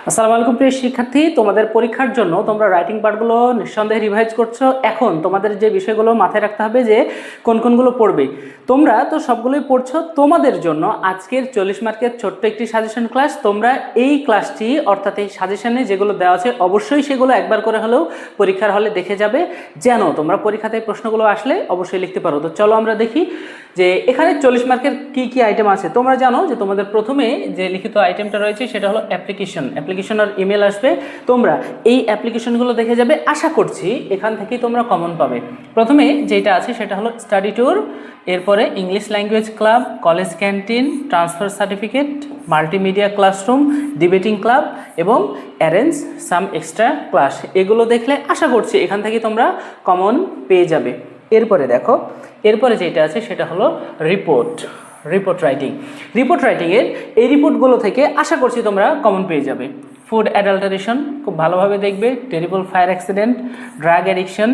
আসসালামু আলাইকুম প্রিয় শিক্ষার্থী, তোমাদের পরীক্ষার জন্য তোমরা রাইটিং পার্টগুলো নিঃসন্দেহে রিভাইজ করছো। এখন তোমাদের যে বিষয়গুলো মাথায় রাখতে হবে যে কোন কোনগুলো পড়বে। তোমরা তো সবগুলোই পড়ছো, তোমাদের জন্য আজকের 40 মার্কের ছোট্ট একটি সাজেশন ক্লাস। তোমরা এই ক্লাসটি অর্থাৎ এই সাজেশনে যেগুলো দেওয়া আছে অবশ্যই সেগুলো একবার করে হলেও পরীক্ষার হলে দেখে যাবে, যেন তোমরা পরীক্ষাতে প্রশ্নগুলো আসলে অবশ্যই লিখতে পারো। তো চলো আমরা দেখি যে এখানে 40 মার্কের কি কি আইটেম আছে। তোমরা জানো যে তোমাদের প্রথমে যে লিখিত আইটেমটা রয়েছে সেটা হলো অ্যাপ্লিকেশন আর ইমেল আসবে। তোমরা এই অ্যাপ্লিকেশনগুলো দেখে যাবে, আশা করছি এখান থেকেই তোমরা কমন পাবে। প্রথমে যেটা আছে সেটা হলো স্টাডি ট্যুর, এরপরে English language club, college canteen, transfer certificate, multimedia classroom, debating club এবং অ্যারেঞ্জ সাম এক্সট্রা ক্লাস। এগুলো দেখলে আশা করছি এখান থেকে তোমরা কমন পেয়ে যাবে। এরপরে দেখো, এরপরে যেটা আছে সেটা হলো রিপোর্ট রাইটিংয়ের এই রিপোর্টগুলো থেকে আশা করছি তোমরা কমন পেয়ে যাবে। ফুড অ্যাডাল্টারেশন খুব ভালোভাবে দেখবে, terrible fire accident, drug addiction,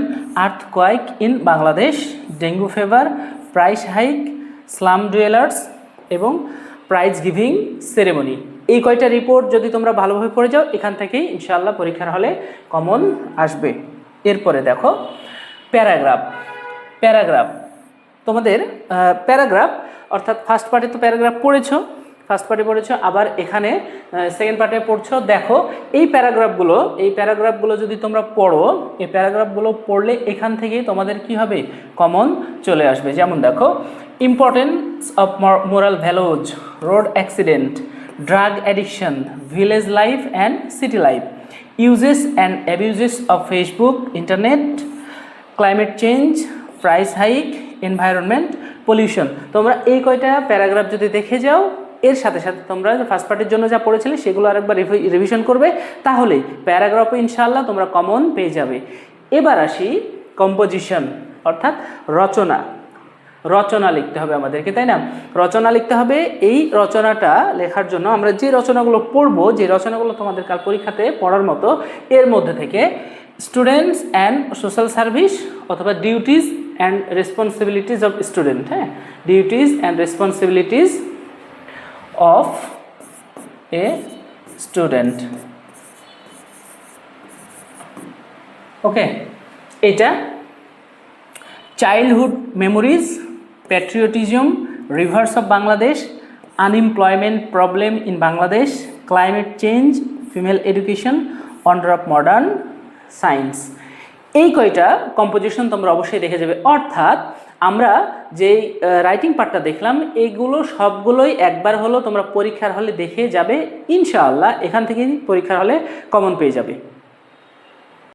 earthquake in Bangladesh, dengue fever, price hike, slum dwellers এবং প্রাইজ গিভিং সেরেমনি। এই কয়টা রিপোর্ট যদি তোমরা ভালোভাবে পড়ে যাও এখান থেকেই ইনশাআল্লাহ পরীক্ষার হলে কমন আসবে। এরপরে দেখো প্যারাগ্রাফ তোমাদের প্যারাগ্রাফ অর্থাৎ ফার্স্ট পার্টে তো প্যারাগ্রাফ পড়েছো, আবার এখানে সেকেন্ড পার্টে পড়ছো। দেখো এই প্যারাগ্রাফগুলো যদি তোমরা পড়ো, এই প্যারাগ্রাফগুলো পড়লে এখান থেকেই তোমাদের কি হবে, কমন চলে আসবে। যেমন দেখো, importance of moral values, road accident, drug addiction, village life and city life, uses and abuses of Facebook, internet, climate change, price hike, environment, pollution. তোমরা এই কয়টা প্যারাগ্রাফ যদি দেখে যাও, এর সাথে সাথে তোমরা ফার্স্ট পার্টের জন্য যা পড়েছিলে সেগুলো আরেকবার রিভিশন করবে, তাহলে প্যারাগ্রাফে ইনশাআল্লাহ তোমরা কমন পেয়ে যাবে। এবার আসি কম্পোজিশন অর্থাৎ রচনা লিখতে হবে আমাদেরকে, তাই না? রচনা লিখতে হবে। এই রচনাটা লেখার জন্য আমরা যে রচনাগুলো পড়বো, যে রচনাগুলো তোমাদের কাল পরীক্ষাতে পড়ার মতো, এর মধ্যে থেকে স্টুডেন্টস অ্যান্ড সোশ্যাল সার্ভিস অথবা duties and responsibilities of student, duties and responsibilities of a student. Okay, এটা childhood memories, patriotism, rivers of Bangladesh, unemployment problem in Bangladesh, climate change, female education, wonder of modern science. এই কয়টা composition তোমরা অবশ্যই দেখে যাবে। অর্থাৎ আমরা যেই রাইটিং পার্টটা দেখলাম এইগুলো সবগুলোই একবার হলো তোমরা পরীক্ষার হলে দেখে যাবে, ইনশাআল্লাহ এখান থেকেই পরীক্ষার হলে কমন পেয়ে যাবে।